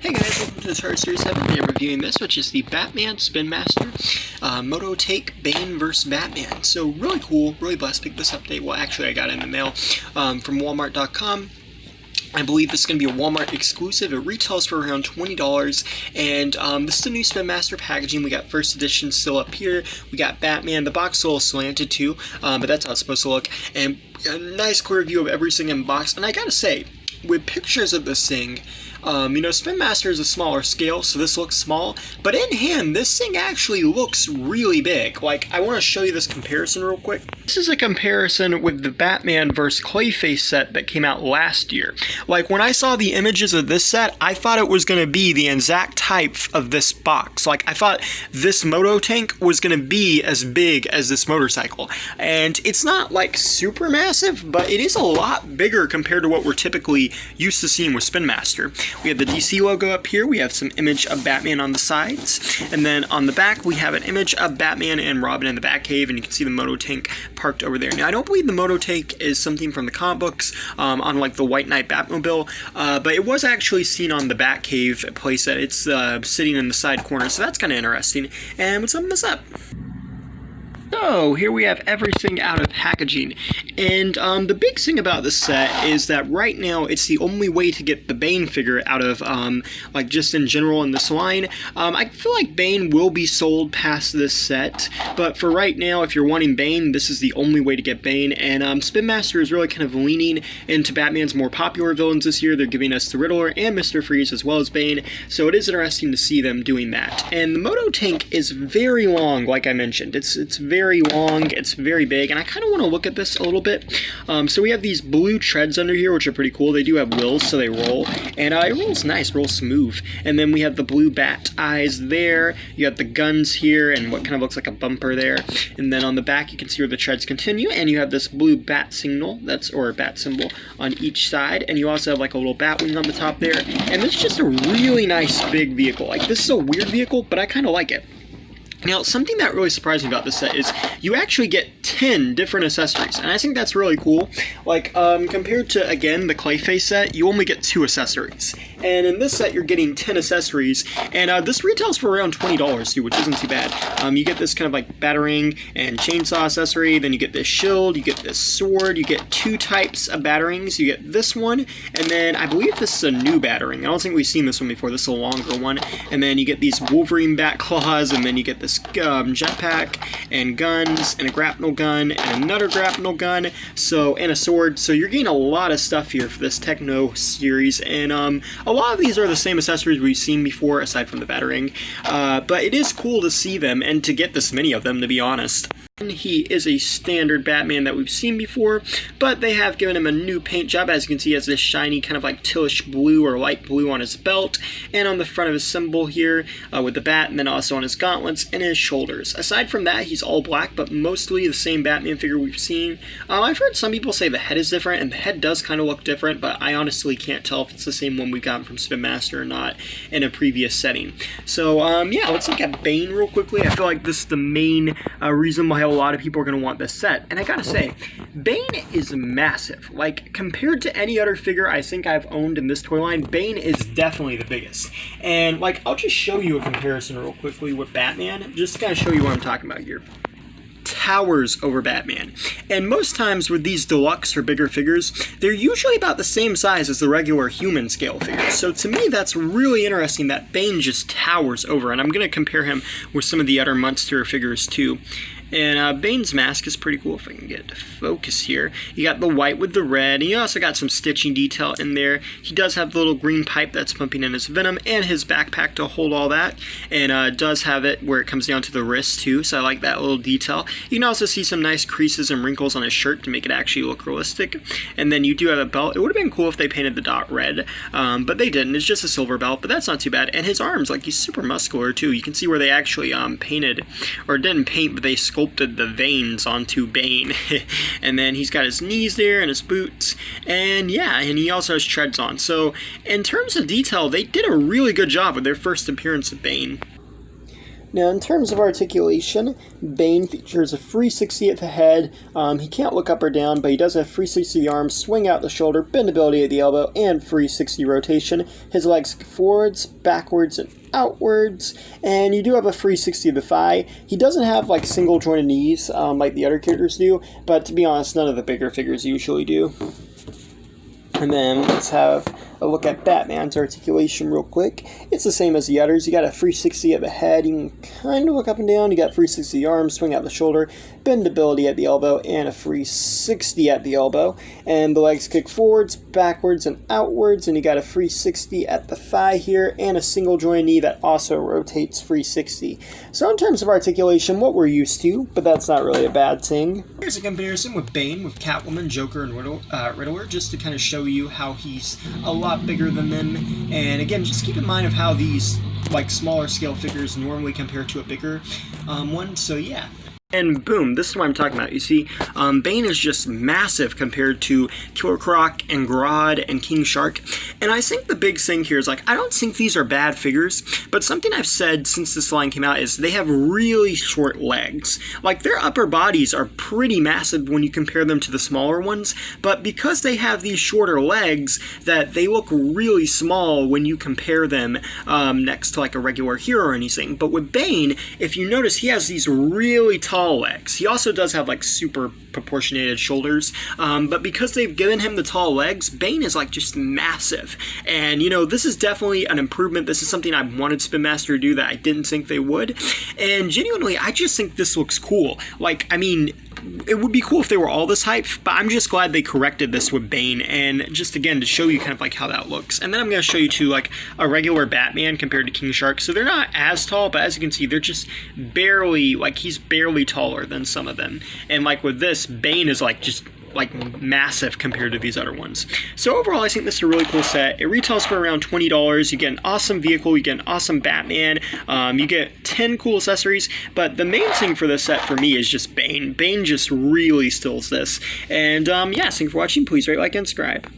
Hey guys, welcome to the Tar Series 7. I'm reviewing this, which is the Batman Spin Master Moto Take Bane vs. Batman. So really cool, really blessed to pick this update. Well, actually I got it in the mail from Walmart.com. I believe this is going to be a Walmart exclusive. It retails for around $20, and this is the new Spin Master packaging. We got first edition still up here. We got Batman. The box is a little slanted too, but that's how it's supposed to look. And a nice clear view of everything in the box. And I gotta say, with pictures of this thing, Spin Master is a smaller scale, so this looks small, but in hand, this thing actually looks really big. Like, I want to show you this comparison real quick. This is a comparison with the Batman vs. Clayface set that came out last year. Like, when I saw the images of this set, I thought it was going to be the exact type of this box. Like, I thought this Moto tank was going to be as big as this motorcycle. And it's not, like, super massive, but it is a lot bigger compared to what we're typically used to seeing with Spin Master. We have the DC logo up here, we have some image of Batman on the sides, and then on the back we have an image of Batman and Robin in the Batcave, and you can see the Moto tank parked over there. Now I don't believe the Moto tank is something from the comic books on like the White Knight Batmobile, but it was actually seen on the Batcave playset. It's sitting in the side corner, so that's kind of interesting, and let's open this up. So here we have everything out of packaging, and the big thing about this set is that right now it's the only way to get the Bane figure out of like just in general in this line. I feel like Bane will be sold past this set, but for right now, if you're wanting Bane, this is the only way to get Bane. And Spin Master is really kind of leaning into Batman's more popular villains this year. They're giving us the Riddler and Mr. Freeze as well as Bane, so it is interesting to see them doing that. And the Moto tank is very long, like I mentioned. It's very long, it's very big, and I kind of want to look at this a little bit. So we have these blue treads under here, which are pretty cool. They do have wheels, so they roll, and it rolls nice, rolls smooth. And then we have the blue bat eyes there. You have the guns here, and what kind of looks like a bumper there. And then on the back, you can see where the treads continue, and you have this blue bat signal, or bat symbol, on each side. And you also have like a little bat wing on the top there. And this is just a really nice big vehicle. Like, this is a weird vehicle, but I kind of like it. Now, something that really surprised me about this set is you actually get 10 different accessories, and I think that's really cool. Like, compared to, again, the Clayface set, you only get 2 accessories. And in this set, you're getting 10 accessories, and this retails for around $20 too, which isn't too bad. You get this kind of like batarang and chainsaw accessory, then you get this shield, you get this sword, you get 2 types of batarangs, you get this one, and then I believe this is a new batarang. I don't think we've seen this one before, this is a longer one. And then you get these Wolverine bat claws, and then you get this jetpack and guns and a grapnel gun and another grapnel gun, and a sword. So you're getting a lot of stuff here for this Techno series, and a lot of these are the same accessories we've seen before aside from the batarang, but it is cool to see them and to get this many of them, to be honest. He is a standard Batman that we've seen before, but they have given him a new paint job. As you can see, he has this shiny kind of like tealish blue or light blue on his belt, and on the front of his symbol here with the bat, and then also on his gauntlets and his shoulders. Aside from that, he's all black, but mostly the same Batman figure we've seen. I've heard some people say the head is different, and the head does kind of look different, but I honestly can't tell if it's the same one we got from Spin Master or not in a previous setting. So yeah, let's look at Bane real quickly. I feel like this is the main reason why a lot of people are going to want this set, and I gotta say, Bane is massive. Like, compared to any other figure I think I've owned in this toy line, Bane is definitely the biggest. And like, I'll just show you a comparison real quickly with Batman, just to kind of show you what I'm talking about here. Towers over Batman, and most times with these deluxe or bigger figures, they're usually about the same size as the regular human scale figures. So to me, that's really interesting that Bane just towers over, and I'm going to compare him with some of the other Monster figures too. And Bane's mask is pretty cool, if I can get it to focus here. You got the white with the red, and you also got some stitching detail in there. He does have the little green pipe that's pumping in his venom, and his backpack to hold all that. And does have it where it comes down to the wrist too, so I like that little detail. You can also see some nice creases and wrinkles on his shirt to make it actually look realistic. And then you do have a belt. It would have been cool if they painted the dot red, but they didn't. It's just a silver belt, but that's not too bad. And his arms, like, he's super muscular too. You can see where they actually painted, or didn't paint, but they sculpted the veins onto Bane. And then he's got his knees there and his boots, and yeah, and he also has treads on. So in terms of detail, they did a really good job with their first appearance of Bane. Now, in terms of articulation, Bane features a 360 at the head. He can't look up or down, but he does have 360 the arm, swing out the shoulder, bendability at the elbow, and 360 rotation. His legs forwards, backwards, and outwards, and you do have a 360 of the thigh. He doesn't have like single jointed knees like the other characters do, but to be honest, none of the bigger figures usually do. And then let's have a look at Batman's articulation real quick. It's the same as the others. You got a 360 at the head. You can kind of look up and down. You got 360 the arm, swing out the shoulder, bendability at the elbow, and a 360 at the elbow. And the legs kick forwards, backwards, and outwards. And you got a 360 at the thigh here, and a single joint knee that also rotates 360. So in terms of articulation, what we're used to, but that's not really a bad thing. Here's a comparison with Bane, with Catwoman, Joker, and Riddler, just to kind of show you how he's a lot bigger than them. And again, just keep in mind of how these like smaller scale figures normally compare to a bigger one. So yeah. And boom, this is what I'm talking about. You see, Bane is just massive compared to Killer Croc and Grodd and King Shark. And I think the big thing here is, like, I don't think these are bad figures, but something I've said since this line came out is they have really short legs. Like, their upper bodies are pretty massive when you compare them to the smaller ones, but because they have these shorter legs, that they look really small when you compare them next to, like, a regular hero or anything. But with Bane, if you notice, he has these really tall legs. He also does have like super proportionated shoulders, but because they've given him the tall legs, Bane is like just massive. And you know, this is definitely an improvement. This is something I wanted Spin Master to do that I didn't think they would. And genuinely, I just think this looks cool. Like, I mean, it would be cool if they were all this hype, but I'm just glad they corrected this with Bane, and just again to show you kind of like how that looks. And then I'm going to show you too like a regular Batman compared to King Shark. So they're not as tall, but as you can see, they're just barely, like, he's barely taller than some of them. And like with this, Bane is like just like massive compared to these other ones. So overall, I think this is a really cool set. It retails for around $20. You get an awesome vehicle, you get an awesome Batman, you get 10 cool accessories, but the main thing for this set for me is just Bane. Bane just really steals this. And yeah, thanks for watching. Please rate, like, and subscribe.